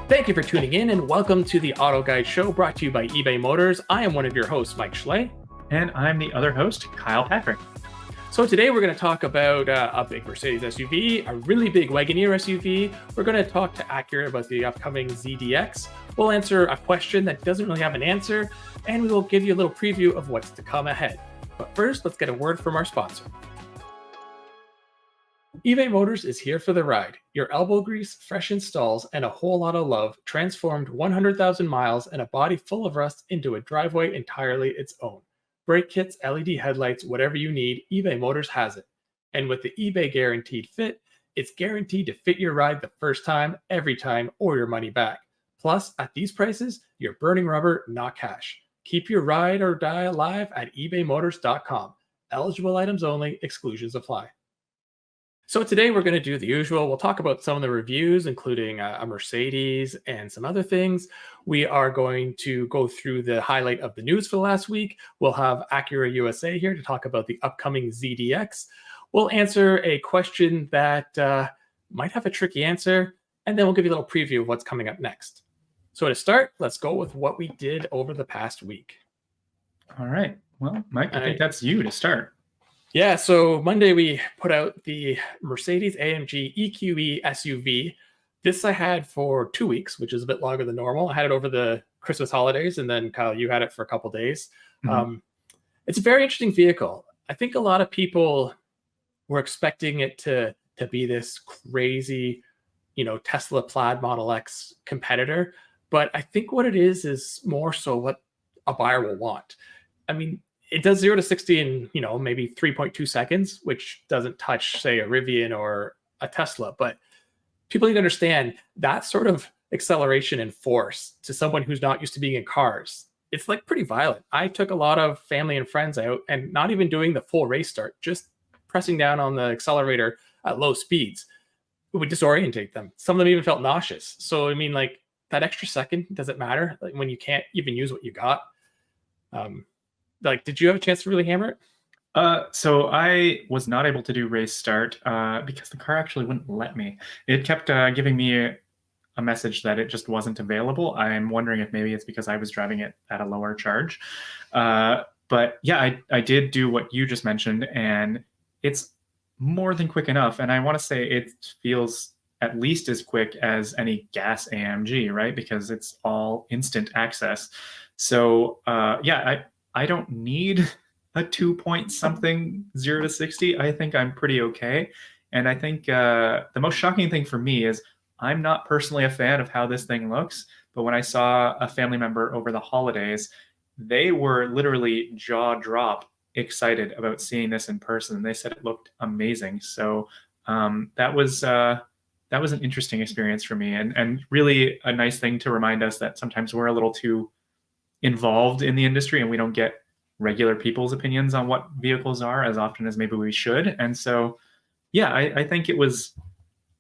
Thank you for tuning in and welcome to the AutoGuide Show brought to you by eBay Motors. I am one of your hosts, Mike Schley. And I'm the other host, Kyle Patrick. So today we're going to talk about a big Mercedes SUV, a really big Wagoneer SUV. We're going to talk to Acura about the upcoming ZDX. We'll answer a question that doesn't really have an answer, and we will give you a little preview of what's to come ahead. But first, let's get a word from our sponsor. eBay Motors is here for the ride. Your elbow grease, fresh installs, and a whole lot of love transformed 100,000 miles and a body full of rust into a driveway entirely its own. Brake kits, LED headlights, whatever you need, eBay Motors has it. And with the eBay Guaranteed Fit, it's guaranteed to fit your ride the first time, every time, or your money back. Plus, at these prices, you're burning rubber, not cash. Keep your ride or die alive at ebaymotors.com. Eligible items only, exclusions apply. So today we're going to do the usual. We'll talk about some of the reviews, including a Mercedes and some other things. We are going to go through the highlight of the news for the last week. We'll have Acura USA here to talk about the upcoming ZDX. We'll answer a question that might have a tricky answer, and then we'll give you a little preview of what's coming up next. So to start, let's go with what we did over the past week. All right. Well, Mike, I think that's you to start. Yeah, so Monday we put out the Mercedes AMG EQE SUV. This I had for 2 weeks, which is a bit longer than normal. I had it over the Christmas holidays, and then Kyle, you had it for a couple days. Mm-hmm. It's a very interesting vehicle. I think a lot of people were expecting it to be this crazy, Tesla Plaid Model X competitor. But I think what it is more so what a buyer will want. I mean, it does 0 to 60 in, maybe 3.2 seconds, which doesn't touch, say, a Rivian or a Tesla. But people need to understand that sort of acceleration and force to someone who's not used to being in cars. It's like pretty violent. I took a lot of family and friends out and not even doing the full race start, just pressing down on the accelerator at low speeds. It would disorientate them. Some of them even felt nauseous. So, I mean, like that extra second, does it matter? Like when you can't even use what you got? Did you have a chance to really hammer it? So I was not able to do race start because the car actually wouldn't let me. It kept giving me a message that it just wasn't available. I'm wondering if maybe it's because I was driving it at a lower charge. But yeah, I did do what you just mentioned, and it's more than quick enough. And I want to say it feels at least as quick as any gas AMG, right? Because it's all instant access. So I don't need a 2-point-something 0 to 60. I think I'm pretty okay. And I think the most shocking thing for me is I'm not personally a fan of how this thing looks. But when I saw a family member over the holidays, they were literally jaw-drop excited about seeing this in person. They said it looked amazing. So that was an interesting experience for me, and really a nice thing to remind us that sometimes we're a little too involved in the industry and we don't get regular people's opinions on what vehicles are as often as maybe we should. And so, yeah, I think it was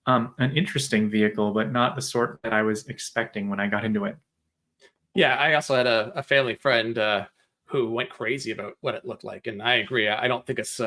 an interesting vehicle, but not the sort that I was expecting when I got into it. Yeah, I also had a family friend who went crazy about what it looked like. And I agree. I don't think it's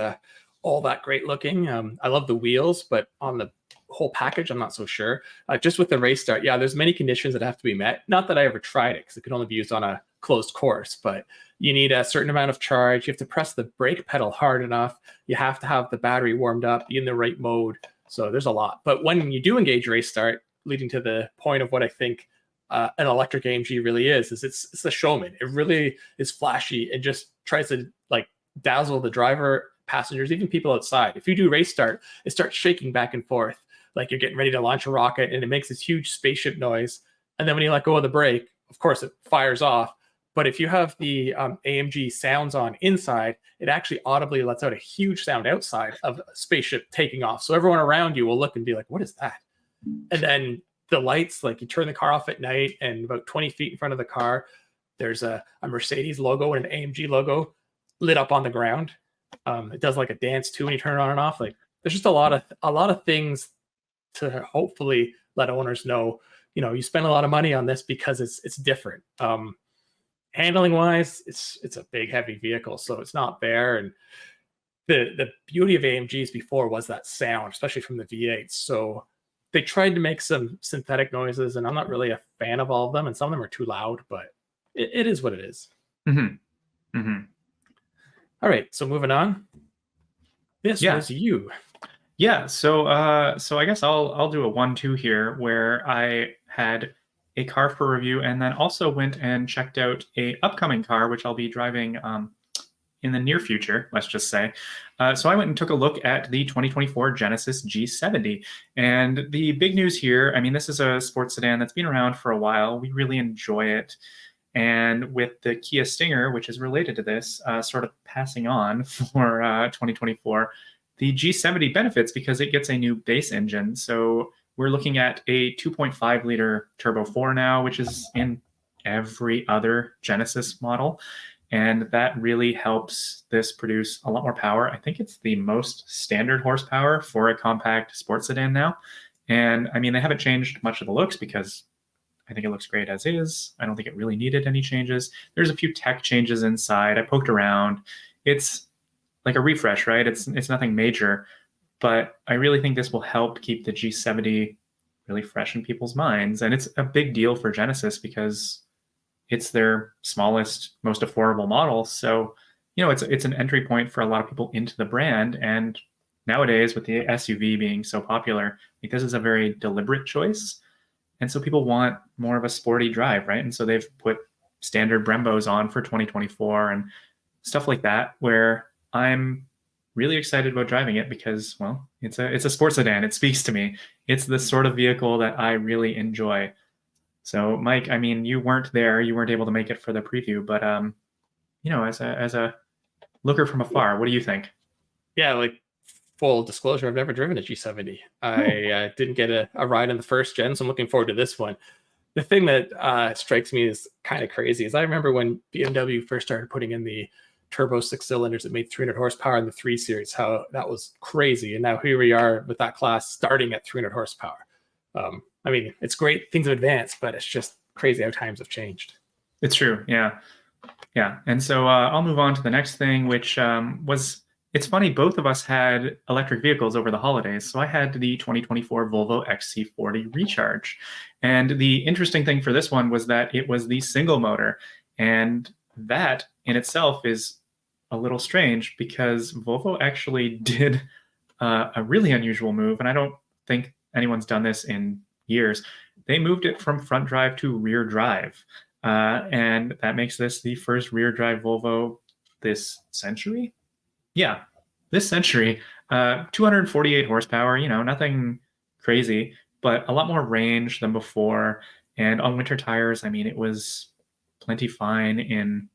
all that great looking. I love the wheels, but on the whole package, I'm not so sure. Just with the race start, yeah, there's many conditions that have to be met. Not that I ever tried it because it could only be used on a closed course, but you need a certain amount of charge. You have to press the brake pedal hard enough. You have to have the battery warmed up, be in the right mode. So there's a lot. But when you do engage race start, leading to the point of what I think an electric AMG really is it's the showman. It really is flashy and just tries to like dazzle the driver, passengers, even people outside. If you do race start, it starts shaking back and forth like you're getting ready to launch a rocket, and it makes this huge spaceship noise. And then when you let go of the brake, of course, it fires off. But if you have the AMG sounds on inside, it actually audibly lets out a huge sound outside of a spaceship taking off. So everyone around you will look and be like, what is that? And then the lights, like you turn the car off at night, and about 20 feet in front of the car, there's a Mercedes logo and an AMG logo lit up on the ground. It does like a dance too when you turn it on and off. Like there's just a lot of things to hopefully let owners know, you spend a lot of money on this because it's different. Handling wise, it's a big heavy vehicle, so it's not there. And the beauty of AMGs before was that sound, especially from the V8. So they tried to make some synthetic noises, and I'm not really a fan of all of them, and some of them are too loud, but it is what it is. Mm-hmm. Mm-hmm. All right, so moving on. This was you. Yeah, so I guess I'll do a 1-2 here, where I had a car for review and then also went and checked out a upcoming car, which I'll be driving in the near future, let's just say. So I went and took a look at the 2024 Genesis G70. And the big news here, I mean, this is a sports sedan that's been around for a while. We really enjoy it. And with the Kia Stinger, which is related to this, sort of passing on for 2024, the G70 benefits because it gets a new base engine. So we're looking at a 2.5 liter Turbo 4 now, which is in every other Genesis model. And that really helps this produce a lot more power. I think it's the most standard horsepower for a compact sports sedan now. And I mean, they haven't changed much of the looks because I think it looks great as is. I don't think it really needed any changes. There's a few tech changes inside. I poked around. It's like a refresh, right? It's nothing major, but I really think this will help keep the G70 really fresh in people's minds. And it's a big deal for Genesis because it's their smallest, most affordable model. So, you know, it's an entry point for a lot of people into the brand. And nowadays, with the SUV being so popular, I think this is a very deliberate choice. And so people want more of a sporty drive, right? And so they've put standard Brembos on for 2024 and stuff like that, where I'm really excited about driving it because, well, it's a sports sedan. It speaks to me. It's the sort of vehicle that I really enjoy. So, Mike, I mean, you weren't there. You weren't able to make it for the preview, but you know, as a looker from afar, what do you think? Yeah, like full disclosure, I've never driven a G70. I didn't get a ride in the first gen, so I'm looking forward to this one. The thing that strikes me as kind of crazy is I remember when BMW first started putting in the turbo 6 cylinders that made 300 horsepower in the 3 Series, how that was crazy. And now here we are with that class starting at 300 horsepower. I mean, it's great, things have advanced, but it's just crazy how times have changed. It's true. Yeah. Yeah. And so I'll move on to the next thing, which it's funny, both of us had electric vehicles over the holidays. So I had the 2024 Volvo XC40 Recharge. And the interesting thing for this one was that it was the single motor. And that in itself is a little strange because Volvo actually did a really unusual move. And I don't think anyone's done this in years. They moved it from front drive to rear drive. And that makes this the first rear drive Volvo this century. Yeah, this century. 248 horsepower, you know, nothing crazy, but a lot more range than before. And on winter tires, I mean, it was plenty fine in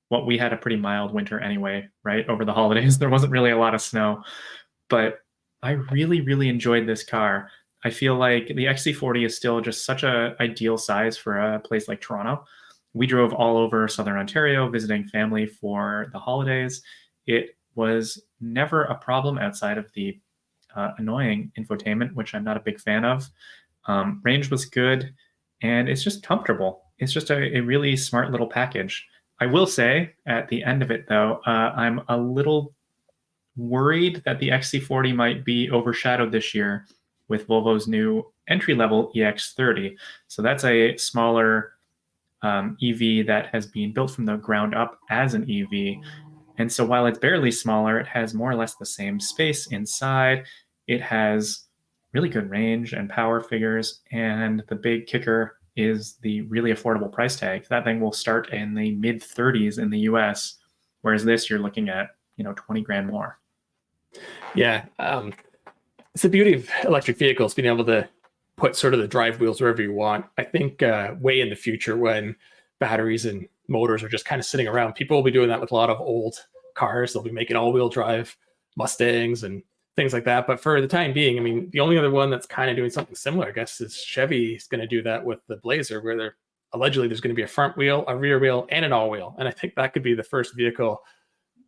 what we had a pretty mild winter anyway, right? Over the holidays, there wasn't really a lot of snow, but I really, really enjoyed this car. I feel like the XC40 is still just such an ideal size for a place like Toronto. We drove all over Southern Ontario visiting family for the holidays. It was never a problem outside of the annoying infotainment, which I'm not a big fan of. Range was good, and it's just comfortable. It's just a really smart little package. I will say at the end of it, though, I'm a little worried that the XC40 might be overshadowed this year with Volvo's new entry-level EX30. So that's a smaller EV that has been built from the ground up as an EV. And so while it's barely smaller, it has more or less the same space inside. It has really good range and power figures. And the big kicker is the really affordable price tag. That thing will start in the mid 30s in the US, whereas this you're looking at, you know, 20 grand more. Yeah. It's the beauty of electric vehicles, being able to put sort of the drive wheels wherever you want. I think way in the future when batteries and motors are just kind of sitting around, people will be doing that with a lot of old cars. They'll be making all-wheel drive Mustangs and things like that. But for the time being, I mean, the only other one that's kind of doing something similar, I guess, is Chevy is going to do that with the Blazer, where they're allegedly there's going to be a front wheel, a rear wheel, and an all-wheel. And I think that could be the first vehicle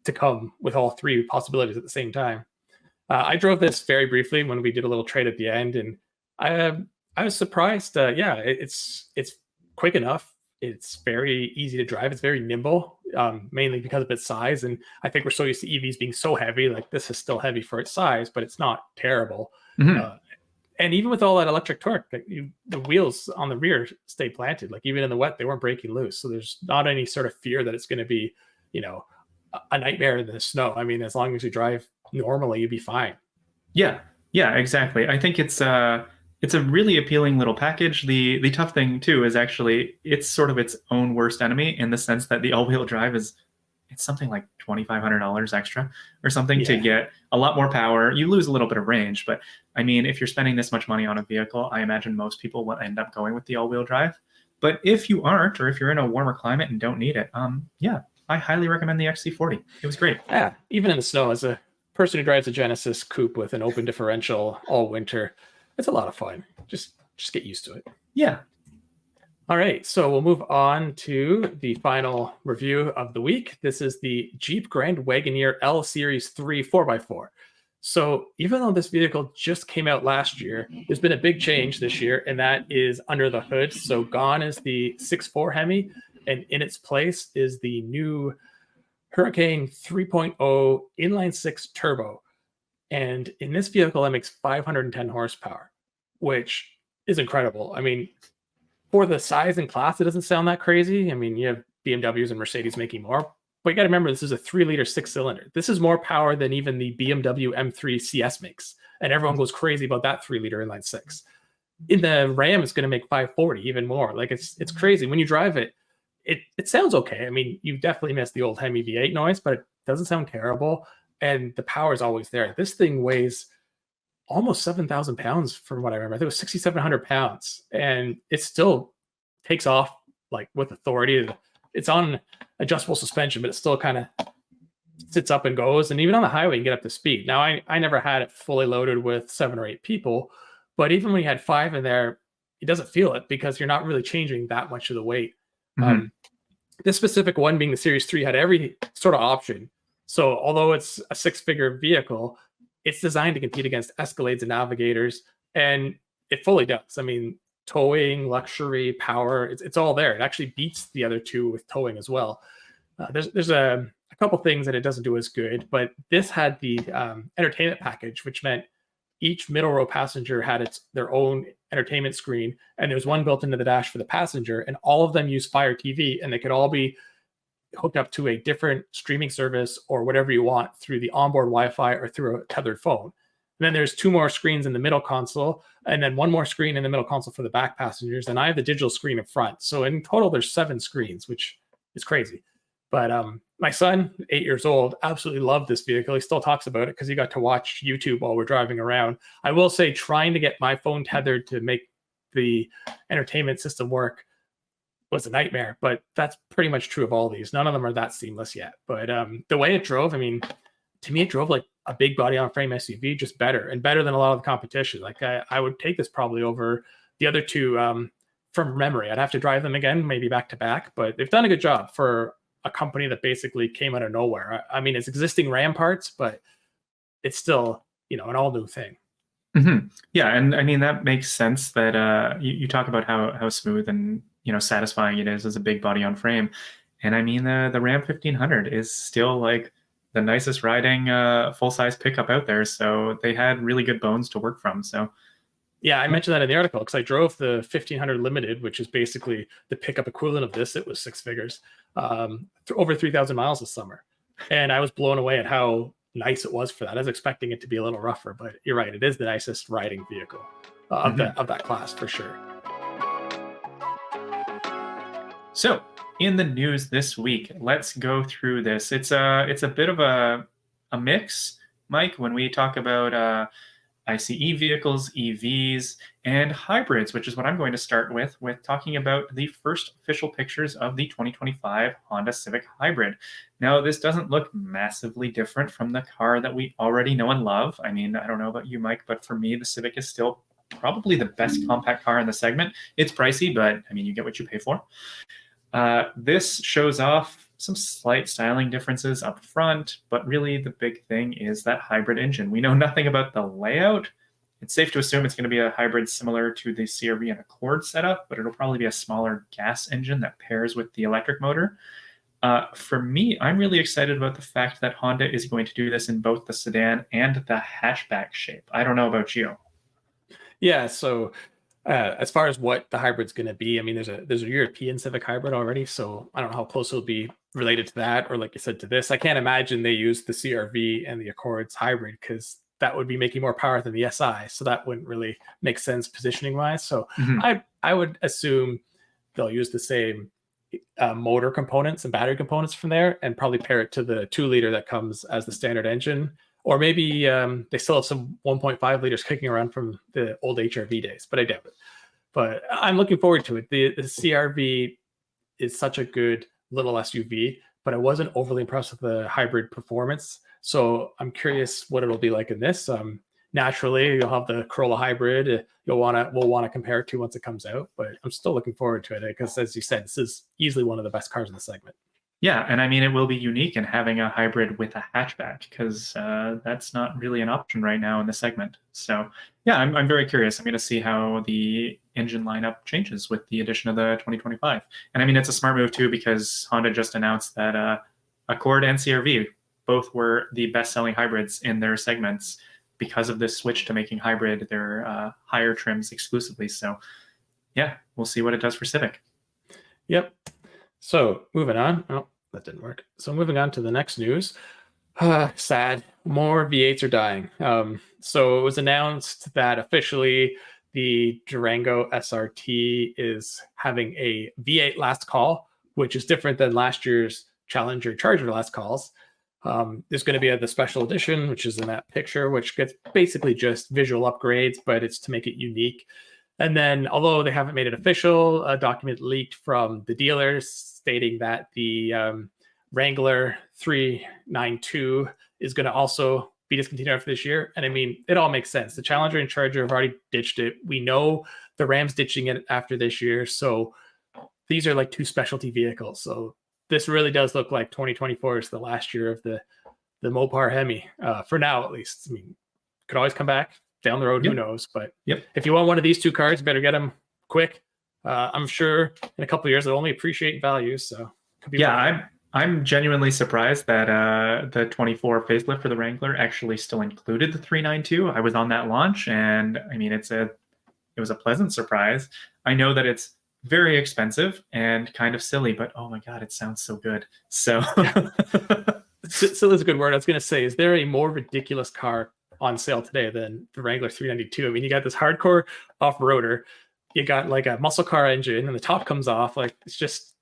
to come with all three possibilities at the same time. I drove this very briefly when we did a little trade at the end, and I was surprised. Yeah, it's quick enough. It's very easy to drive. It's very nimble, mainly because of its size. And I think we're so used to EVs being so heavy. Like this is still heavy for its size, but it's not terrible. Mhm. And even with all that electric torque, like the wheels on the rear stay planted. Like even in the wet, they weren't breaking loose. So there's not any sort of fear that it's going to be, you know, a nightmare in the snow. I mean, as long as you drive normally, you'd be fine. Yeah, yeah, exactly. I think it's a really appealing little package. The tough thing too is actually it's sort of its own worst enemy in the sense that the all-wheel drive is it's something like $2,500 extra or something to Yeah. get a lot more power. You lose a little bit of range, but I mean, if you're spending this much money on a vehicle, I imagine most people will end up going with the all-wheel drive. But if you aren't, or if you're in a warmer climate and don't need it, yeah, I highly recommend the XC40. It was great. Yeah. Even in the snow, as a person who drives a Genesis coupe with an open differential all winter, it's a lot of fun. Just get used to it. Yeah. All right, so we'll move on to the final review of the week. This is the Jeep Grand Wagoneer L Series 3 4x4. So even though this vehicle just came out last year, there's been a big change this year, and that is under the hood. So gone is the 6.4 Hemi, and in its place is the new Hurricane 3.0 inline six turbo. And in this vehicle, that makes 510 horsepower, which is incredible. I mean, for the size and class, it doesn't sound that crazy. I mean, you have BMWs and Mercedes making more, but you got to remember this is a 3-liter 6-cylinder. This is more power than even the BMW M3 CS makes, and everyone goes crazy about that 3-liter inline six. In the Ram, it's going to make 540, even more. Like it's crazy when you drive it. It sounds okay. I mean, you definitely miss the old Hemi V8 noise, but it doesn't sound terrible, and the power is always there. This thing weighs almost 7,000 pounds from what I remember. I think it was 6,700 pounds, and it still takes off like with authority. It's on adjustable suspension, but it still kind of sits up and goes. And even on the highway, you can get up to speed. Now, I never had it fully loaded with 7 or 8 people, but even when you had 5 in there, it doesn't feel it because you're not really changing that much of the weight. Mhm. This specific one, being the Series 3, had every sort of option. So although it's a 6-figure vehicle, it's designed to compete against Escalades and Navigators, and it fully does. I mean, towing, luxury, power, it's all there. It actually beats the other two with towing as well. There's a couple things that it doesn't do as good, but this had the entertainment package, which meant each middle row passenger had their own entertainment screen, and there's one built into the dash for the passenger, and all of them use Fire TV, and they could all be hooked up to a different streaming service or whatever you want through the onboard Wi-Fi or through a tethered phone. And then there's 2 more screens in the middle console, and then 1 more screen in the middle console for the back passengers. And I have the digital screen in front. So in total, there's 7 screens, which is crazy. But my son, 8 years old, absolutely loved this vehicle. He still talks about it because he got to watch YouTube while we're driving around. I will say trying to get my phone tethered to make the entertainment system work was a nightmare, but that's pretty much true of all these. None of them are that seamless yet. But the way it drove, I mean, to me, it drove like a big body on frame SUV, just better and better than a lot of the competition. Like I would take this probably over the other two from memory. I'd have to drive them again, maybe back to back, but they've done a good job for a company that basically came out of nowhere. I mean, it's existing Ram parts, but it's still, an all new thing. Mm-hmm. Yeah, and I mean that makes sense. That you talk about how smooth and satisfying it is as a big body on frame, and I mean the Ram 1500 is still like the nicest riding full size pickup out there. So they had really good bones to work from. So yeah, I mentioned that in the article because I drove the 1500 Limited, which is basically the pickup equivalent of this. It was 6 figures, over 3,000 miles this summer, and I was blown away at how nice it was for that. I was expecting it to be a little rougher, but you're right. It is the nicest riding vehicle of that class for sure. So in the news this week, let's go through this. It's a bit of a mix, Mike, when we talk about ICE vehicles, EVs, and hybrids, which is what I'm going to start with talking about the first official pictures of the 2025 Honda Civic Hybrid. Now, this doesn't look massively different from the car that we already know and love. I mean, I don't know about you, Mike, but for me, the Civic is still probably the best compact car in the segment. It's pricey, but I mean, you get what you pay for. This shows off some slight styling differences up front, but really the big thing is that hybrid engine. We know nothing about the layout. It's safe to assume it's going to be a hybrid similar to the CR-V and Accord setup, but it'll probably be a smaller gas engine that pairs with the electric motor. For me, I'm really excited about the fact that Honda is going to do this in both the sedan and the hatchback shape. I don't know about you. Yeah, so as far as what the hybrid's going to be, I mean, there's a European Civic hybrid already, so I don't know how close it'll be related to that, or like you said, to this. I can't imagine they use the CR-V and the Accord's hybrid, because that would be making more power than the SI, so that wouldn't really make sense positioning wise. So I would assume they'll use the same motor components and battery components from there, and probably pair it to the 2-liter that comes as the standard engine. Or maybe they still have some 1.5 liters kicking around from the old HRV days, but I doubt it. But I'm looking forward to it. The CR-V is such a good little SUV, but I wasn't overly impressed with the hybrid performance. So I'm curious what it'll be like in this. Naturally, you'll have the Corolla hybrid. We'll want to compare it to once it comes out, but I'm still looking forward to it because, as you said, this is easily one of the best cars in the segment. Yeah, and I mean, it will be unique in having a hybrid with a hatchback, because that's not really an option right now in the segment. So yeah, I'm very curious. I'm going to see how the engine lineup changes with the addition of the 2025. And I mean, it's a smart move too, because Honda just announced that Accord and CR-V both were the best-selling hybrids in their segments because of this switch to making hybrid their higher trims exclusively. So yeah, we'll see what it does for Civic. Yep. So moving on. Oh, that didn't work. So moving on to the next news. Sad. More V8s are dying. So it was announced that officially the Durango SRT is having a V8 last call, which is different than last year's Challenger Charger last calls. There's going to be the special edition, which is in that picture, which gets basically just visual upgrades, but it's to make it unique. And then, although they haven't made it official, a document leaked from the dealers stating that the Wrangler 392 is going to also be discontinued after this year. And I mean, it all makes sense. The Challenger and Charger have already ditched it. We know the Ram's ditching it after this year. So these are like two specialty vehicles. So this really does look like 2024 is the last year of the Mopar Hemi, for now at least. I mean, could always come back down the road, who knows? But if you want one of these two cars, better get them quick. I'm sure in a couple of years they'll only appreciate value. So could be I'm genuinely surprised that the 24 facelift for the Wrangler actually still included the 392. I was on that launch, and I mean, it was a pleasant surprise. I know that it's very expensive and kind of silly, but oh my god, it sounds so good. So silly is a good word. I was going to say, is there a more ridiculous car on sale today than the Wrangler 392? I mean, you got this hardcore off-roader, you got like a muscle car engine, and the top comes off. Like, it's just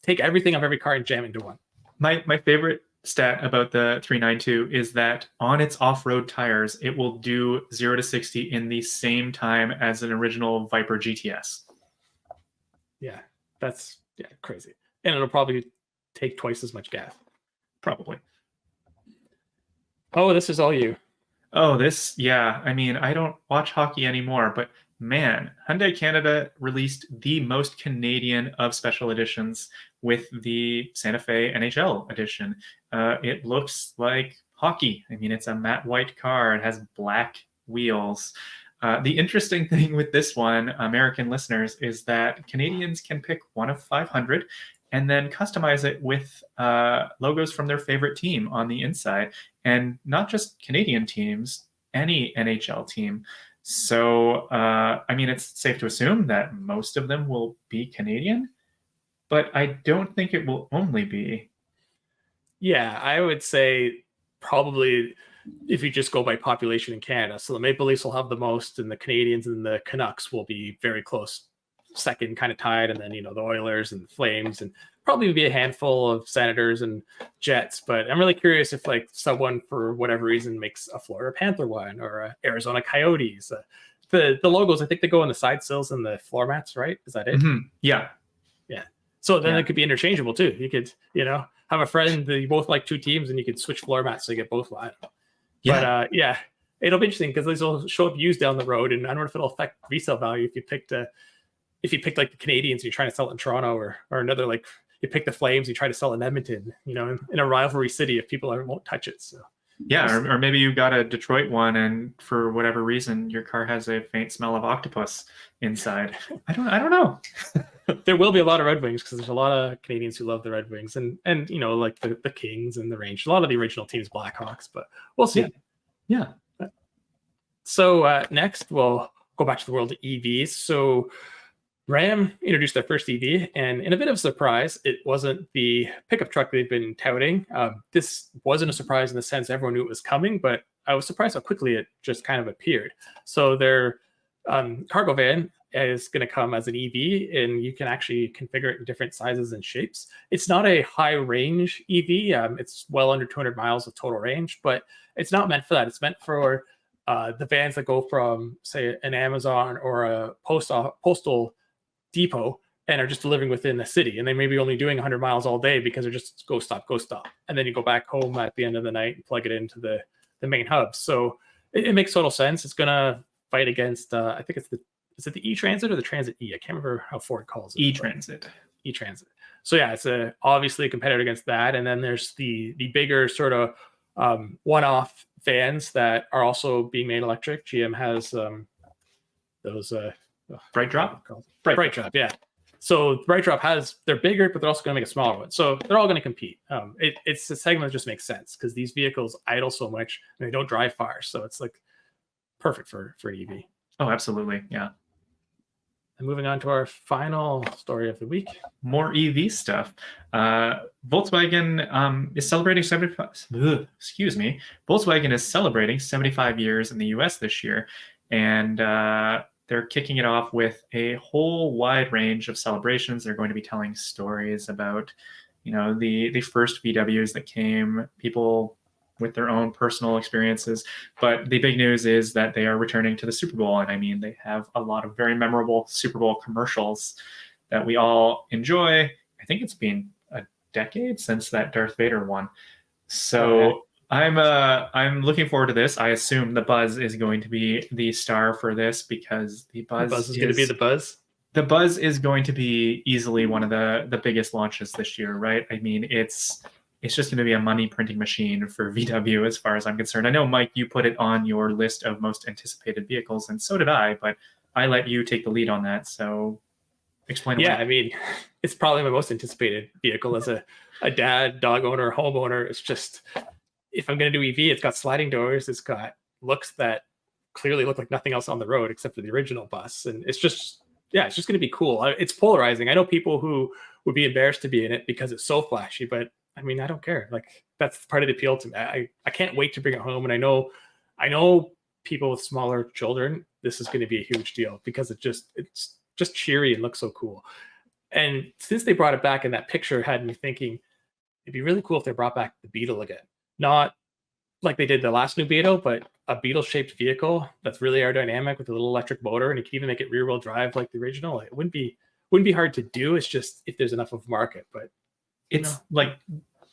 take everything of every car and jam into one. My favorite stat about the 392 is that on its off-road tires, it will do 0 to 60 in the same time as an original Viper GTS. Yeah, that's crazy. And it'll probably take twice as much gas. Probably. Oh, this is all you. Oh, yeah. I mean, I don't watch hockey anymore, but man, Hyundai Canada released the most Canadian of special editions with the Santa Fe NHL edition. It looks like hockey. I mean, it's a matte white car. It has black wheels. The interesting thing with this one, American listeners, is that Canadians can pick one of 500 and then customize it with logos from their favorite team on the inside. And not just Canadian teams, any NHL team. So, I mean, it's safe to assume that most of them will be Canadian, but I don't think it will only be. Yeah, I would say probably if you just go by population in Canada. So the Maple Leafs will have the most, and the Canadians and the Canucks will be very close second, kind of tied. And then, the Oilers and the Flames, and probably be a handful of Senators and Jets. But I'm really curious if like someone for whatever reason makes a Florida Panther one or a Arizona Coyotes. The logos, I think they go on the side sills and the floor mats, right? Is that it? Mm-hmm. Yeah. So then it could be interchangeable too. You could, have a friend that you both like two teams, and you could switch floor mats so you get both live. Yeah. But it'll be interesting because these will show up used down the road, and I don't know if it'll affect resale value if you picked like the Canadians and you're trying to sell it in Toronto, or another, like you pick the Flames, you try to sell it in Edmonton, in a rivalry city, if people won't touch it. So Yeah, or maybe you got a Detroit one, and for whatever reason, your car has a faint smell of octopus inside. I don't know. There will be a lot of Red Wings because there's a lot of Canadians who love the Red Wings, and like the Kings and the Rangers, a lot of the original teams, Blackhawks, but we'll see. Yeah. So next, we'll go back to the world of EVs. So Ram introduced their first EV, and in a bit of a surprise, it wasn't the pickup truck they've been touting. This wasn't a surprise in the sense everyone knew it was coming, but I was surprised how quickly it just kind of appeared. So their cargo van is going to come as an EV, and you can actually configure it in different sizes and shapes. It's not a high range EV. It's well under 200 miles of total range, but it's not meant for that. It's meant for the vans that go from, say, an Amazon or a postal depot and are just delivering within the city, and they may be only doing 100 miles all day because they're just go stop, and then you go back home at the end of the night and plug it into the main hub. So it makes total sense. It's going to fight against I think is it the E-Transit or the Transit E? I can't remember how Ford calls it. E-Transit. So yeah, it's obviously a competitor against that. And then there's the bigger sort of one-off vans that are also being made electric. GM has those Bright Drop? Bright Drop, yeah. So Bright Drop they're bigger, but they're also going to make a smaller one. So they're all going to compete. It's a segment that just makes sense because these vehicles idle so much and they don't drive far. So it's like perfect for EV. Oh, absolutely. Yeah. And moving on to our final story of the week. More EV stuff. Volkswagen is celebrating 75. Volkswagen is celebrating 75 years in the US this year, and they're kicking it off with a whole wide range of celebrations. They're going to be telling stories about, the first VWs that came, people with their own personal experiences. But the big news is that they are returning to the Super Bowl. And I mean, they have a lot of very memorable Super Bowl commercials that we all enjoy. I think it's been a decade since that Darth Vader one. So I'm looking forward to this. I assume the Buzz is going to be the star for this because the Buzz is going to be the Buzz. The Buzz is going to be easily one of the biggest launches this year, right? I mean, it's just going to be a money printing machine for VW as far as I'm concerned. I know, Mike, you put it on your list of most anticipated vehicles, and so did I, but I let you take the lead on that. So explain. Yeah, I mean, it's probably my most anticipated vehicle as a dad, dog owner, homeowner. It's just, if I'm going to do EV, it's got sliding doors. It's got looks that clearly look like nothing else on the road except for the original bus. And it's just going to be cool. It's polarizing. I know people who would be embarrassed to be in it because it's so flashy, but I mean, I don't care. Like, that's part of the appeal to me. I can't wait to bring it home. And I know people with smaller children, this is going to be a huge deal because it's just cheery and looks so cool. And since they brought it back, and that picture had me thinking, it'd be really cool if they brought back the Beetle again. Not like they did the last new Beetle, but a Beetle-shaped vehicle that's really aerodynamic with a little electric motor, and you can even make it rear-wheel drive like the original. It wouldn't be hard to do. It's just if there's enough of a market, but it's like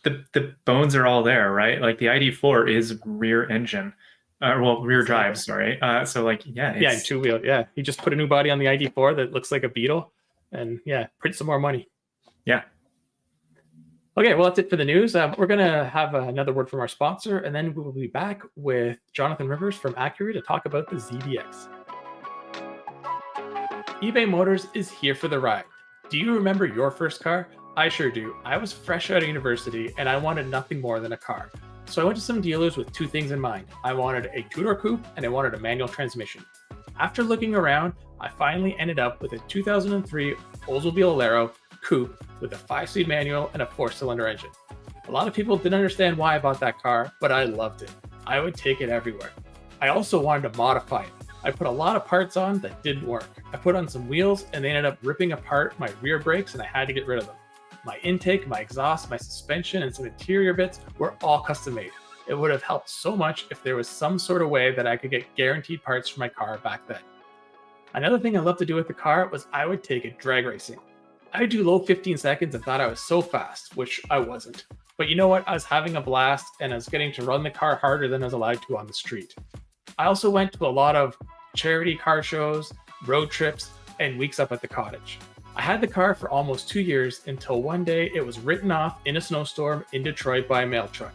the bones are all there, right? Like the ID4 is rear engine, rear drive. Sorry. So like, and two-wheel. Yeah, you just put a new body on the ID4 that looks like a Beetle, and print some more money. Yeah. Okay, well, that's it for the news. We're gonna have another word from our sponsor, and then we will be back with Jonathon Rivers from Acura to talk about the ZDX. eBay Motors is here for the ride. Do you remember your first car? I sure do. I was fresh out of university and I wanted nothing more than a car. So I went to some dealers with two things in mind. I wanted a two-door coupe and I wanted a manual transmission. After looking around, I finally ended up with a 2003 Oldsmobile Alero coupe with a 5-speed manual and a 4-cylinder engine. A lot of people didn't understand why I bought that car, but I loved it. I would take it everywhere. I also wanted to modify it. I put a lot of parts on that didn't work. I put on some wheels and they ended up ripping apart my rear brakes and I had to get rid of them. My intake, my exhaust, my suspension, and some interior bits were all custom made. It would have helped so much if there was some sort of way that I could get guaranteed parts for my car back then. Another thing I loved to do with the car was I would take it drag racing. I would do low 15 seconds and thought I was so fast, which I wasn't. But you know what? I was having a blast and I was getting to run the car harder than I was allowed to on the street. I also went to a lot of charity car shows, road trips, and weeks up at the cottage. I had the car for almost 2 years until one day it was written off in a snowstorm in Detroit by a mail truck.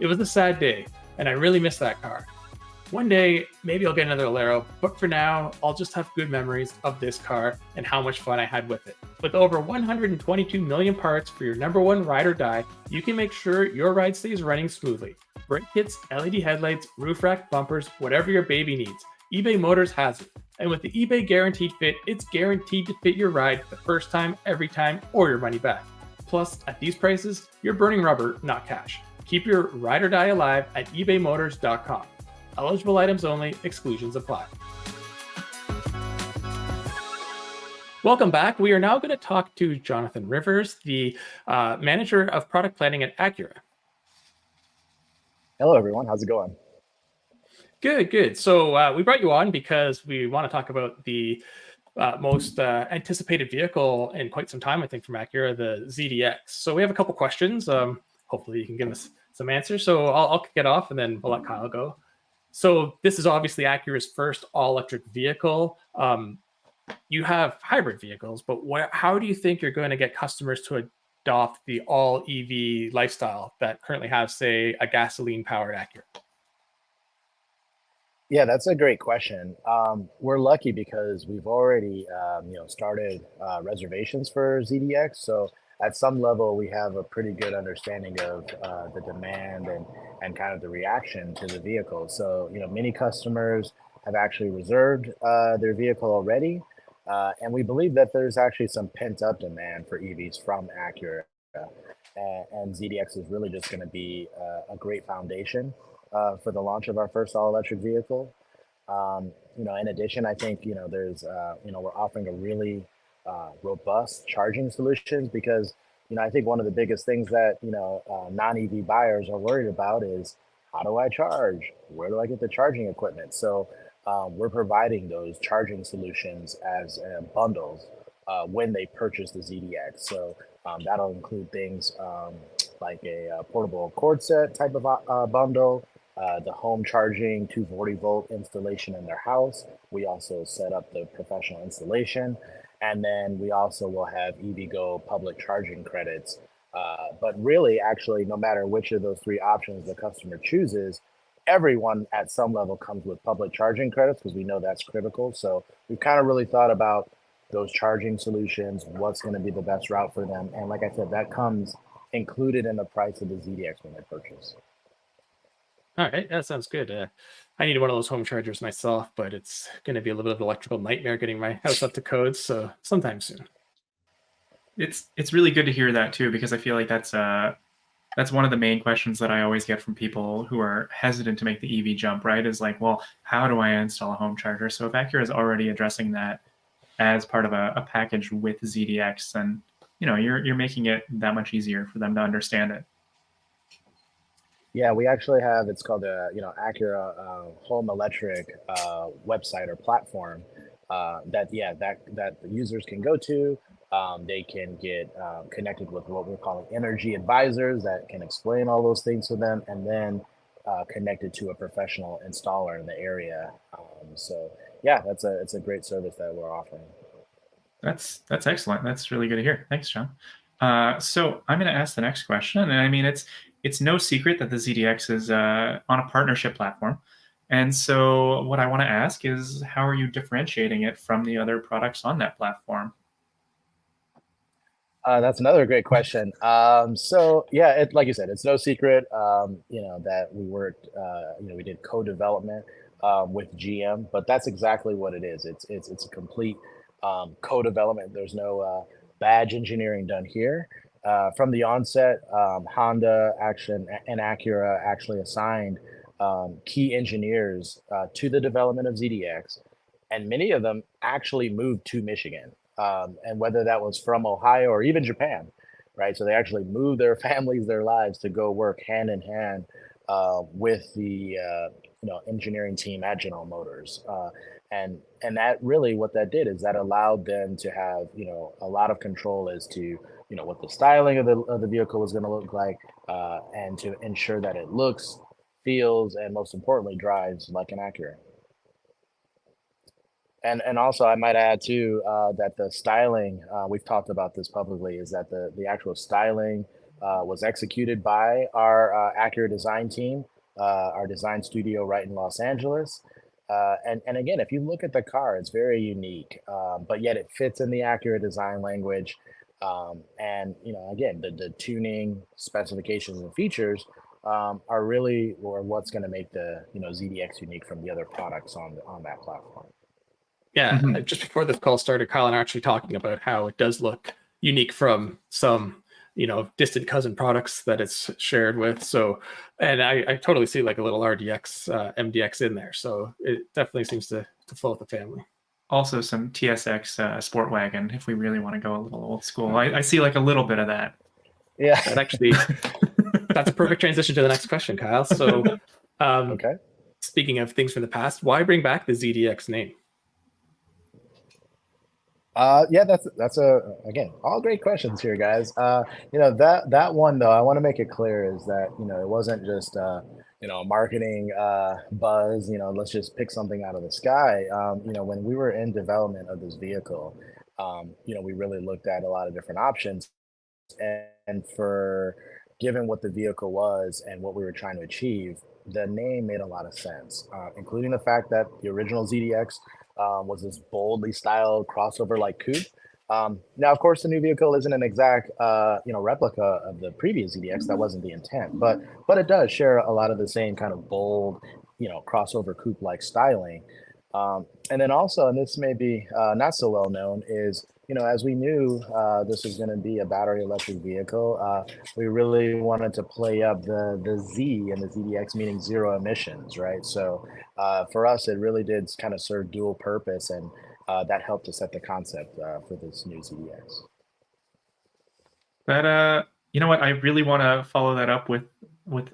It was a sad day, and I really miss that car. One day, maybe I'll get another Alero, but for now, I'll just have good memories of this car and how much fun I had with it. With over 122 million parts for your number one ride or die, you can make sure your ride stays running smoothly. Brake kits, LED headlights, roof rack, bumpers, whatever your baby needs, eBay Motors has it. And with the eBay Guaranteed Fit, it's guaranteed to fit your ride the first time, every time, or your money back. Plus, at these prices, you're burning rubber, not cash. Keep your ride or die alive at ebaymotors.com. Eligible items only, exclusions apply. Welcome back. We are now going to talk to Jonathon Rivers, the manager of product planning at Acura. Hello, everyone. How's it going? Good, good. So we brought you on because we want to talk about the most anticipated vehicle in quite some time, I think, from Acura, the ZDX. So we have a couple questions. Hopefully you can give us some answers. So I'll kick it off and then we'll let Kyle go. So this is obviously Acura's first all-electric vehicle. You have hybrid vehicles, but how do you think you're going to get customers to adopt the all-EV lifestyle that currently has, say, a gasoline-powered Acura? Yeah, that's a great question. We're lucky because we've already, started reservations for ZDX. So at some level, we have a pretty good understanding of the demand and kind of the reaction to the vehicle. So, many customers have actually reserved their vehicle already. And we believe that there's actually some pent up demand for EVs from Acura. And ZDX is really just going to be a great foundation for the launch of our first all electric vehicle. In addition, I think, there's, we're offering a really robust charging solutions because, I think one of the biggest things that, non-EV buyers are worried about is how do I charge? Where do I get the charging equipment? So we're providing those charging solutions as bundles when they purchase the ZDX. So that'll include things like a portable cord set type of bundle, the home charging 240 volt installation in their house. We also set up the professional installation. And then we also will have EVgo public charging credits. But really, actually, no matter which of those three options the customer chooses, everyone at some level comes with public charging credits because we know that's critical. So we've kind of really thought about those charging solutions, what's going to be the best route for them. And like I said, that comes included in the price of the ZDX when they purchase. All right, that sounds good. I need one of those home chargers myself, but it's going to be a little bit of an electrical nightmare getting my house up to code. So sometime soon. It's really good to hear that too, because I feel like that's one of the main questions that I always get from people who are hesitant to make the EV jump, right? Is like, well, how do I install a home charger? So if Acura is already addressing that as part of a package with ZDX, then you're making it that much easier for them to understand it. Yeah, we actually have, it's called a, Acura Home Electric website or platform that the users can go to. They can get connected with what we're calling energy advisors that can explain all those things to them, and then connected to a professional installer in the area. So yeah, it's a great service that we're offering. That's excellent. That's really good to hear. Thanks, John. So I'm going to ask the next question, and I mean it's no secret that the ZDX is on a partnership platform. And so what I want to ask is, how are you differentiating it from the other products on that platform? That's another great question. So yeah, like you said, it's no secret, that we worked, we did co-development with GM, but that's exactly what it is. It's a complete co-development. There's no badge engineering done here. From the onset, Honda and Acura actually assigned key engineers to the development of ZDX, and many of them actually moved to Michigan. And whether that was from Ohio or even Japan, right? So they actually moved their families, their lives to go work hand in hand with the engineering team at General Motors. And that really, what that did is that allowed them to have a lot of control as to what the styling of the vehicle was going to look like, and to ensure that it looks, feels, and most importantly drives like an Acura. And also, I might add too that the styling, we've talked about this publicly, is that the actual styling was executed by our Acura design team. our design studio right in Los Angeles. And again, if you look at the car, it's very unique, but yet it fits in the Acura design language. And again, the tuning specifications and features are really what's going to make the ZDX unique from the other products on that platform. Yeah, just before this call started, Kyle and I are actually talking about how it does look unique from some, distant cousin products that it's shared with. So, and I totally see like a little RDX, MDX in there. So it definitely seems to flow with the family. Also some TSX sport wagon, if we really want to go a little old school. I see like a little bit of that. Yeah. That actually, that's a perfect transition to the next question, Kyle. So, Okay. Speaking of things from the past, why bring back the ZDX name? Yeah, that's again, all great questions here, guys. That one though, I want to make it clear is that, it wasn't just a marketing buzz, let's just pick something out of the sky. When we were in development of this vehicle, we really looked at a lot of different options, and for given what the vehicle was and what we were trying to achieve, the name made a lot of sense, including the fact that the original ZDX was this boldly styled crossover like coupe. Now, of course, the new vehicle isn't an exact replica of the previous ZDX. That wasn't the intent, but it does share a lot of the same kind of bold, crossover coupe like styling. And then also, and this may be not so well known, is as we knew this was going to be a battery electric vehicle, we really wanted to play up the Z and the ZDX, meaning zero emissions, right? So for us, it really did kind of serve dual purpose, and that helped to set the concept for this new ZDX. But you know what? I really want to follow that up with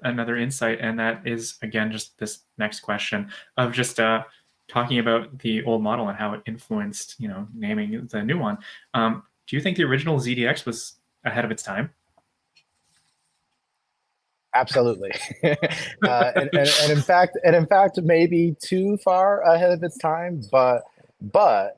another insight, and that is again just this next question of just talking about the old model and how it influenced, naming the new one. Do you think the original ZDX was ahead of its time? Absolutely, and in fact, maybe too far ahead of its time. But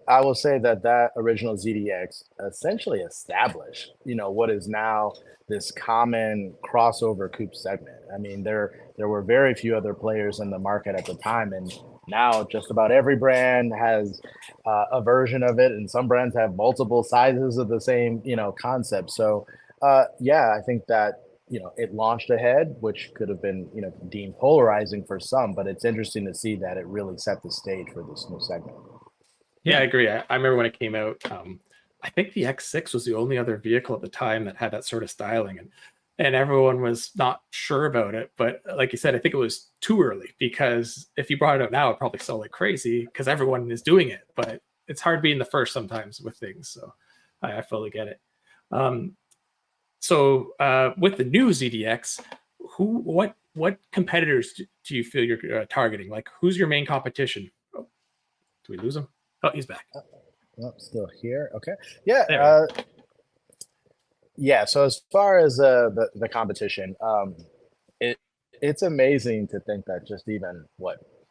I will say that original ZDX essentially established, what is now this common crossover coupe segment. I mean, there were very few other players in the market at the time, and now just about every brand has a version of it, and some brands have multiple sizes of the same, concept. So, I think that it launched ahead, which could have been deemed polarizing for some, but it's interesting to see that it really set the stage for this new segment. Yeah, I agree. I remember when it came out. I think the X6 was the only other vehicle at the time that had that sort of styling, and everyone was not sure about it. But like you said, I think it was too early, because if you brought it out now, it'd probably sell like crazy because everyone is doing it. But it's hard being the first sometimes with things. So I fully get it. So with the new ZDX, what competitors do you feel you're targeting? Like, who's your main competition? Oh, do we lose him? Oh, he's back. Oh, still here. Okay. Yeah. Yeah. So as far as the competition, it's amazing to think that just even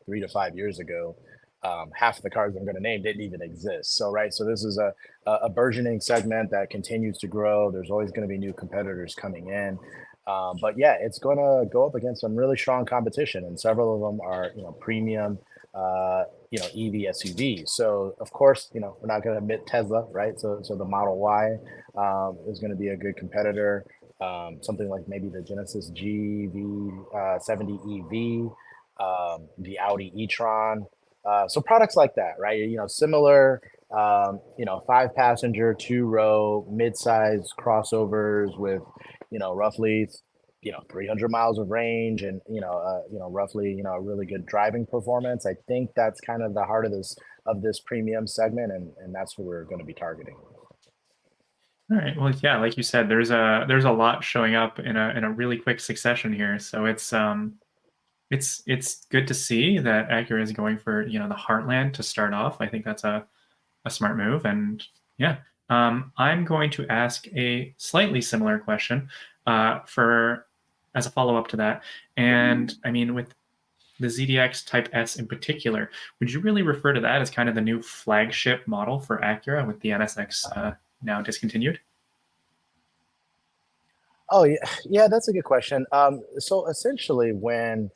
3 to 5 years ago, half of the cars I'm going to name didn't even exist. So so this is a burgeoning segment that continues to grow. There's always going to be new competitors coming in. But yeah, it's going to go up against some really strong competition, and several of them are premium EV SUVs. So of course, we're not going to admit Tesla, right? So the Model Y is going to be a good competitor. Something like maybe the Genesis G V70 EV, the Audi e-tron. So products like that, right? Similar, 5-passenger, 2-row, mid-size crossovers with, roughly 300 miles of range, and roughly a really good driving performance. I think that's kind of the heart of this premium segment, and that's what we're going to be targeting. All right. Well, yeah, like you said, there's a lot showing up in a really quick succession here. So it's good to see that Acura is going for the heartland to start off. I think that's a smart move, and yeah. I'm going to ask a slightly similar question as a follow-up to that. And I mean, with the ZDX Type S in particular, would you really refer to that as kind of the new flagship model for Acura with the NSX now discontinued? Oh yeah, that's a good question. So essentially, when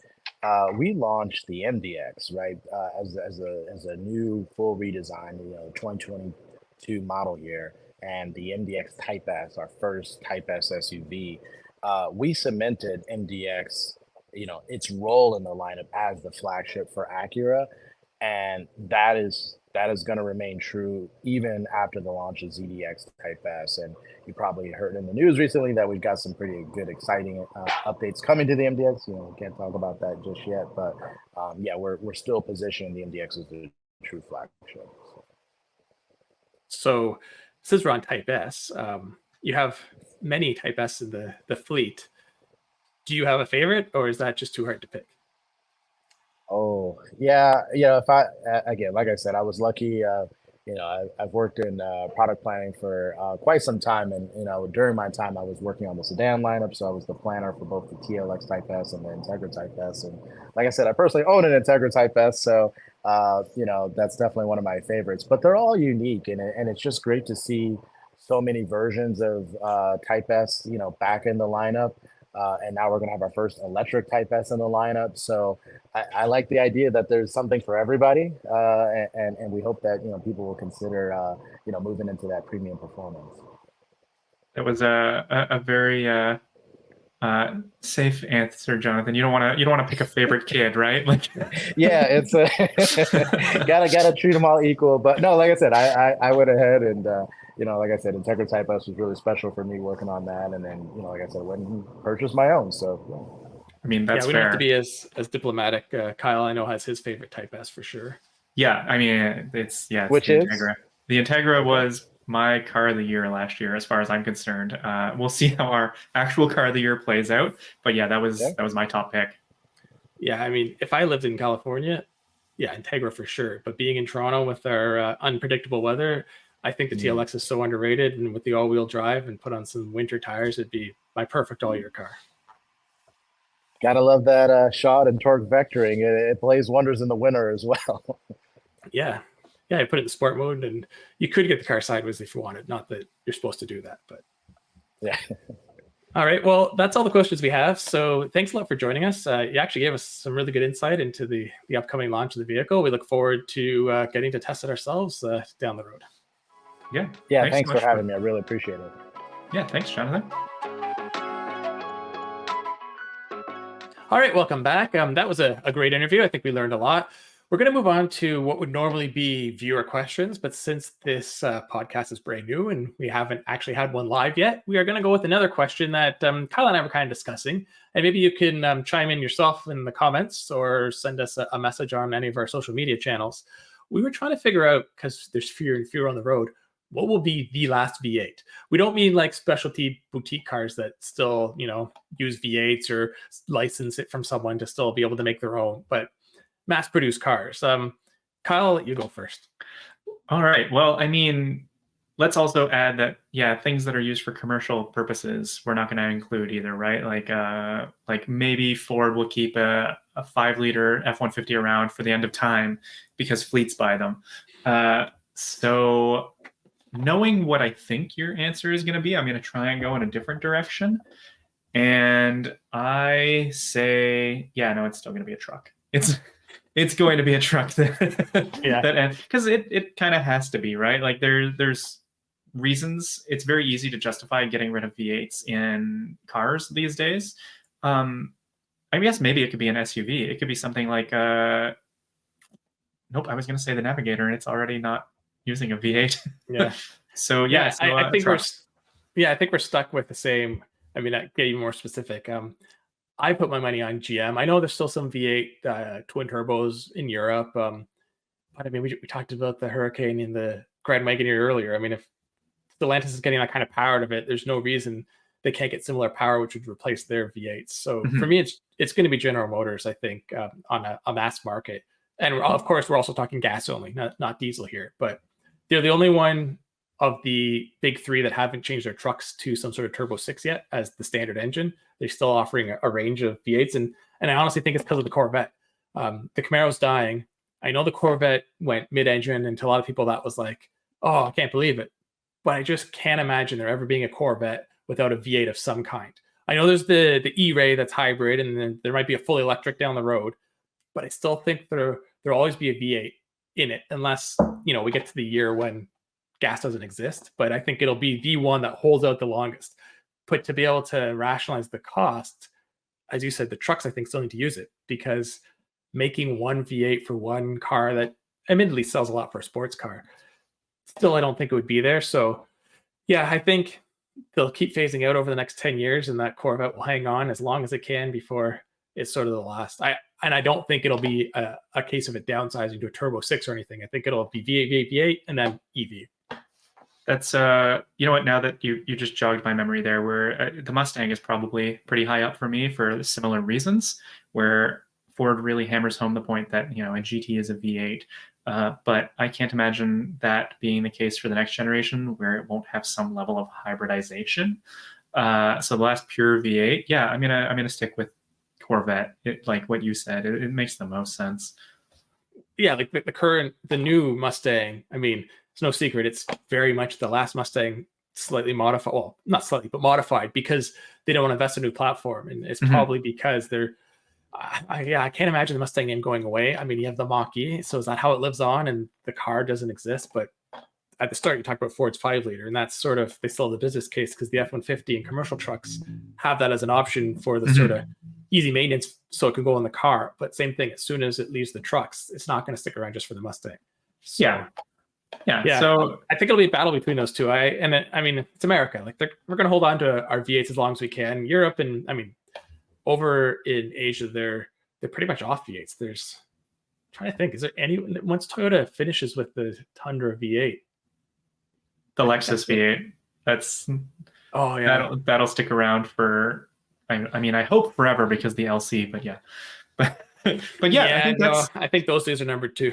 We launched the MDX, right, as a new full redesign, 2022 model year, and the MDX Type S, our first Type S SUV. We cemented MDX, its role in the lineup as the flagship for Acura, and that is going to remain true even after the launch of ZDX Type S. And you probably heard in the news recently that we've got some pretty good, exciting updates coming to the MDX. We can't talk about that just yet, but yeah, we're still positioning the MDX as the true flagship. So since we're on Type S, you have many Type S in the fleet. Do you have a favorite, or is that just too hard to pick? Oh, yeah. If I, again, like I said, I was lucky. I've worked in product planning for quite some time. And, during my time, I was working on the sedan lineup. So I was the planner for both the TLX Type S and the Integra Type S. And like I said, I personally own an Integra Type S. So, that's definitely one of my favorites. But they're all unique. And it's just great to see so many versions of Type S, back in the lineup. And now we're going to have our first electric Type S in the lineup. So I like the idea that there's something for everybody. And we hope that, people will consider, moving into that premium performance. That was a very safe answer, Jonathan. You don't want to pick a favorite kid, right? Like, yeah, it's gotta treat them all equal. But no, like I said, I went ahead and like I said, Integra Type S was really special for me working on that, and then like I said, went and purchased my own. So I mean, that's we fair. don't have to be as diplomatic. Kyle, I know, has his favorite Type S for sure. Yeah, I mean, it's which the is Integra. The Integra was my car of the year last year, as far as I'm concerned. We'll see how our actual car of the year plays out, but yeah, that was my top pick. Yeah, I mean, if I lived in California, yeah, Integra for sure. But being in Toronto with our unpredictable weather, I think the TLX is so underrated, and with the all-wheel drive and put on some winter tires, it'd be my perfect all-year car. Gotta love that shot and torque vectoring. It plays wonders in the winter as well. Yeah, I put it in sport mode, and you could get the car sideways if you wanted. Not that you're supposed to do that, but yeah. All right. Well, that's all the questions we have. So thanks a lot for joining us. You actually gave us some really good insight into the upcoming launch of the vehicle. We look forward to getting to test it ourselves down the road. Yeah. Thanks for having me. I really appreciate it. Yeah. Thanks, Jonathan. All right. Welcome back. That was a great interview. I think we learned a lot. We're going to move on to what would normally be viewer questions, but since this podcast is brand new and we haven't actually had one live yet, we are going to go with another question that Kyle and I were kind of discussing. And maybe you can chime in yourself in the comments or send us a message on any of our social media channels. We were trying to figure out, because there's fewer and fewer on the road, what will be the last V8? We don't mean like specialty boutique cars that still, use V8s or license it from someone to still be able to make their own, but mass-produced cars. Kyle, you go first. All right. Well, I mean, let's also add that, things that are used for commercial purposes, we're not going to include either, right? Like maybe Ford will keep a 5-liter F-150 around for the end of time because fleets buy them. So knowing what I think your answer is going to be, I'm going to try and go in a different direction. And I say, it's still going to be a truck. It's going to be a truck because it kind of has to be, right? Like there's reasons. It's very easy to justify getting rid of V8s in cars these days. I guess maybe it could be an SUV. It could be something like nope, I was going to say the Navigator, and it's already not using a V8. Yeah. So I think we're stuck with the same. I mean, I get even more specific. I put my money on GM. I know there's still some V8 twin turbos in Europe, but I mean, we talked about the Hurricane and the Grand Wagoneer earlier. I mean, if Stellantis is getting that kind of power out of it, there's no reason they can't get similar power, which would replace their V8s. So for me, it's going to be General Motors, I think, on a mass market. And of course, we're also talking gas only, not diesel here. But they're the only one of the big three that haven't changed their trucks to some sort of Turbo 6 yet as the standard engine. They're still offering a range of V8s. And I honestly think it's because of the Corvette. The Camaro's dying. I know the Corvette went mid-engine, and to a lot of people that was like, oh, I can't believe it. But I just can't imagine there ever being a Corvette without a V8 of some kind. I know there's the E-Ray that's hybrid, and then there might be a fully electric down the road, but I still think there'll always be a V8 in it, unless we get to the year when gas doesn't exist. But I think it'll be the one that holds out the longest. But to be able to rationalize the cost, as you said, the trucks I think still need to use it, because making one V8 for one car that admittedly sells a lot for a sports car, still I don't think it would be there. So yeah, I think they'll keep phasing out over the next 10 years, and that Corvette will hang on as long as it can before it's sort of the last. I don't think it'll be a case of it downsizing to a Turbo 6 or anything. I think it'll be V8, V8, and then EV. That's you know what, now that you just jogged my memory there, where the Mustang is probably pretty high up for me for similar reasons, where Ford really hammers home the point that a GT is a V8. But I can't imagine that being the case for the next generation, where it won't have some level of hybridization. So the last pure V8, yeah, I'm gonna stick with Corvette. Like what you said, it makes the most sense. Yeah, like the new Mustang. I mean, it's no secret, it's very much the last Mustang slightly modified. Well, not slightly, but modified, because they don't want to invest in a new platform, and it's probably because they're. I can't imagine the Mustang name going away. I mean, you have the Mach-E, so is that how it lives on and the car doesn't exist? But at the start, you talked about Ford's 5-liter, and that's sort of, they still have the business case because the F-150 and commercial trucks have that as an option for the sort of easy maintenance, so it can go in the car. But same thing, as soon as it leaves the trucks, it's not going to stick around just for the Mustang. So, yeah. So I think it'll be a battle between those two. I mean, it's America. Like we're going to hold on to our V8s as long as we can. Europe and over in Asia, they're pretty much off V8s. I'm trying to think, is there any, once Toyota finishes with the Tundra V8? The Lexus V8. That's that'll stick around for. I hope forever, because the LC. But yeah, but yeah, I think those days are numbered too.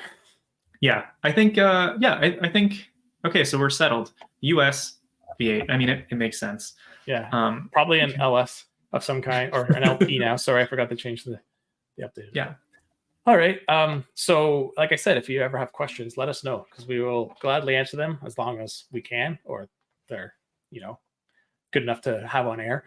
Yeah, I think. I think. Okay, so we're settled. US V8. I mean, it makes sense. Yeah. Probably an LS of some kind, or an LP now. Sorry, I forgot to change the update. Yeah. All right. So like I said, if you ever have questions, let us know, because we will gladly answer them as long as we can, or they're, good enough to have on air.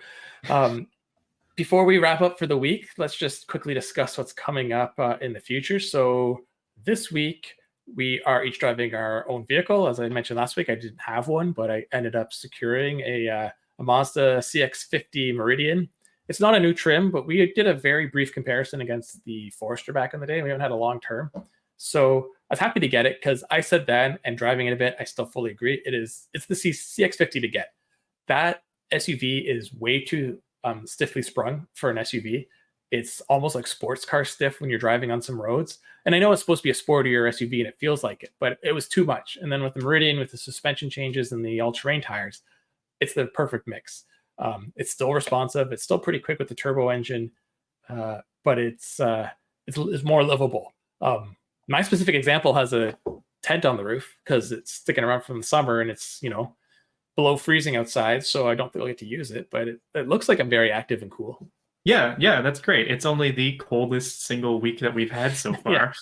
Before we wrap up for the week, let's just quickly discuss what's coming up in the future. So this week, we are each driving our own vehicle. As I mentioned last week, I didn't have one, but I ended up securing a Mazda CX-50 Meridian. It's not a new trim, but we did a very brief comparison against the Forester back in the day. We haven't had a long term. So I was happy to get it, because I said then, and driving it a bit, I still fully agree. It's the CX-50 to get. That SUV is way too stiffly sprung for an SUV. It's almost like sports car stiff when you're driving on some roads. And I know it's supposed to be a sportier SUV and it feels like it, but it was too much. And then with the Meridian, with the suspension changes and the all-terrain tires, it's the perfect mix. It's still responsive. It's still pretty quick with the turbo engine, but it's more livable. My specific example has a tent on the roof because it's sticking around from the summer, and it's below freezing outside, so I don't think I'll get to use it. But it looks like I'm very active and cool. Yeah, that's great. It's only the coldest single week that we've had so far.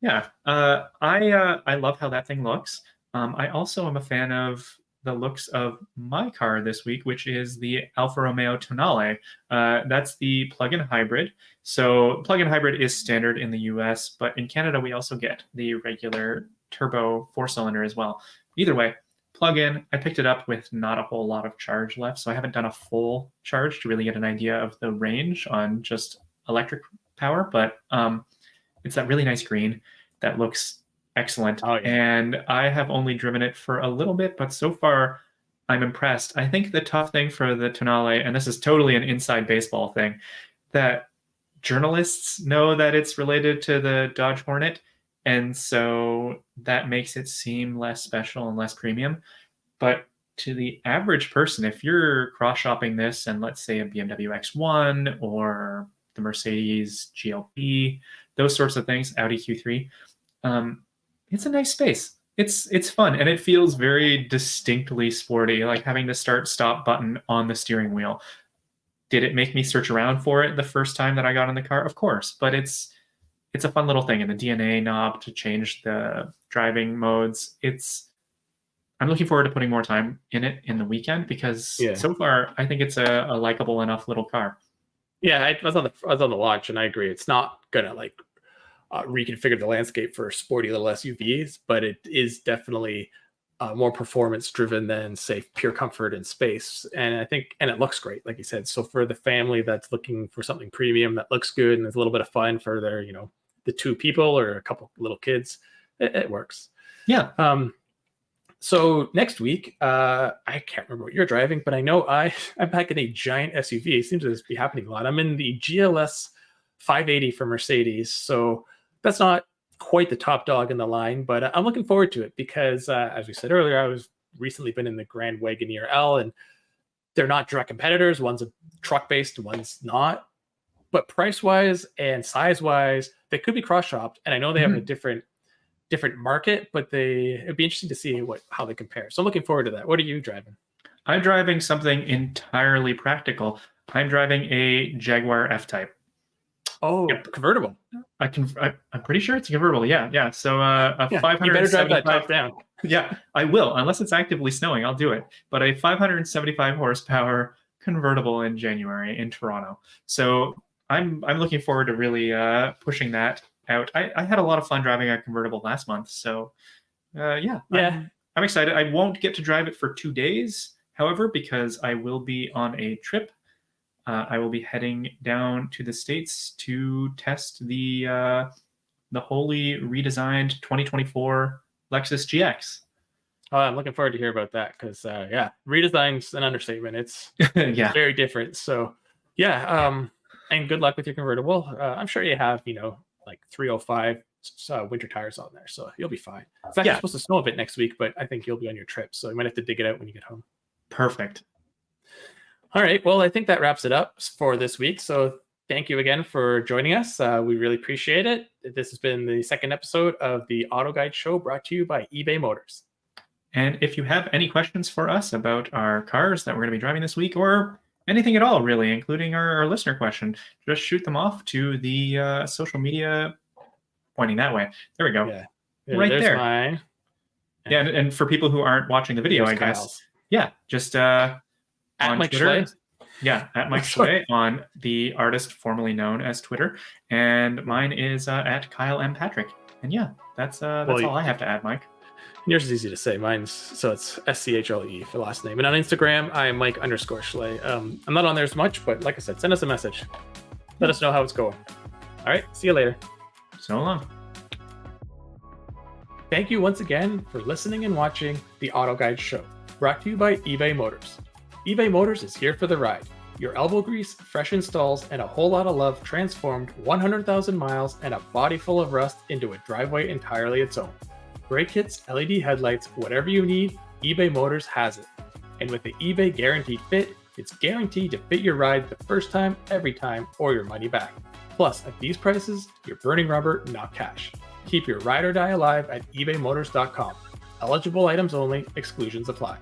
Yeah. I love how that thing looks. I also am a fan of the looks of my car this week, which is the Alfa Romeo Tonale. That's the plug-in hybrid. So plug-in hybrid is standard in the US, but in Canada, we also get the regular turbo 4-cylinder as well. Either way, plug-in. I picked it up with not a whole lot of charge left, so I haven't done a full charge to really get an idea of the range on just electric power, but it's that really nice green that looks excellent. Oh, yeah. And I have only driven it for a little bit, but so far I'm impressed. I think the tough thing for the Tonale, and this is totally an inside baseball thing, that journalists know that it's related to the Dodge Hornet, and so that makes it seem less special and less premium. But to the average person, if you're cross-shopping this and let's say a BMW X1 or the Mercedes GLB, those sorts of things, Audi Q3, it's a nice space. It's fun, and it feels very distinctly sporty, like having the start-stop button on the steering wheel. Did it make me search around for it the first time that I got in the car? Of course, but it's a fun little thing. And the DNA knob to change the driving modes, I'm looking forward to putting more time in it in the weekend because Yeah. so far I think it's a likable enough little car. Yeah, I was on the launch, and I agree. It's not gonna like reconfigure the landscape for sporty little SUVs, but it is definitely more performance driven than say pure comfort and space. And I think, and it looks great, like you said. So for the family that's looking for something premium that looks good and is a little bit of fun for their, you know, the two people or a couple little kids, it works. Yeah. So next week, I can't remember what you're driving, but I know I'm back in a giant SUV. It seems to be happening a lot. I'm in the GLS 580 from Mercedes. So that's not quite the top dog in the line, but I'm looking forward to it because, as we said earlier, I was recently been in the Grand Wagoneer L, and they're not direct competitors. One's a truck-based, one's not. But price-wise and size-wise, they could be cross-shopped. And I know they have a different market, but it'd be interesting to see how they compare. So I'm looking forward to that. What are you driving? I'm driving something entirely practical. I'm driving a Jaguar F-Type. Oh, Yep. Convertible. I'm pretty sure it's a convertible. Yeah. So a You better drive that 575. top down. Yeah, I will, unless it's actively snowing. I'll do it. But a 575 horsepower convertible in January in Toronto. So I'm looking forward to really pushing that out. I had a lot of fun driving a convertible last month. So yeah. I'm excited. I won't get to drive it for 2 days, however, because I will be on a trip. I will be heading down to the States to test the wholly redesigned 2024 Lexus GX. Oh, I'm looking forward to hear about that because, redesign's an understatement. It's Yeah. very different. So, yeah, and good luck with your convertible. I'm sure you have, like 305 winter tires on there, so you'll be fine. It's actually supposed to snow a bit next week, but I think you'll be on your trip, so you might have to dig it out when you get home. Perfect. All right. Well, I think that wraps it up for this week. So thank you again for joining us. We really appreciate it. This has been the second episode of the AutoGuide Show brought to you by eBay Motors. And if you have any questions for us about our cars that we're going to be driving this week or anything at all, really, including our listener question, just shoot them off to the social media pointing that way. There we go. Yeah. Right there's there. Mine. Yeah. And for people who aren't watching the video, I guess. Kyle's. Yeah. Just At on Mike Twitter. Schley. Yeah, at Mike Sway on the artist formerly known as Twitter, and mine is at Kyle M. Patrick. And yeah, that's all I have to add, Mike. Yours is easy to say. Mine's so it's SCHLE for last name. And on Instagram, I am Mike_Schley. I'm not on there as much, but like I said, send us a message. Let us know how it's going. All right, see you later. So long. Thank you once again for listening and watching the AutoGuide Show, brought to you by eBay Motors. eBay Motors is here for the ride. Your elbow grease, fresh installs, and a whole lot of love transformed 100,000 miles and a body full of rust into a driveway entirely its own. Brake kits, LED headlights, whatever you need, eBay Motors has it. And with the eBay Guaranteed Fit, it's guaranteed to fit your ride the first time, every time, or your money back. Plus, at these prices, you're burning rubber, not cash. Keep your ride or die alive at ebaymotors.com. Eligible items only, exclusions apply.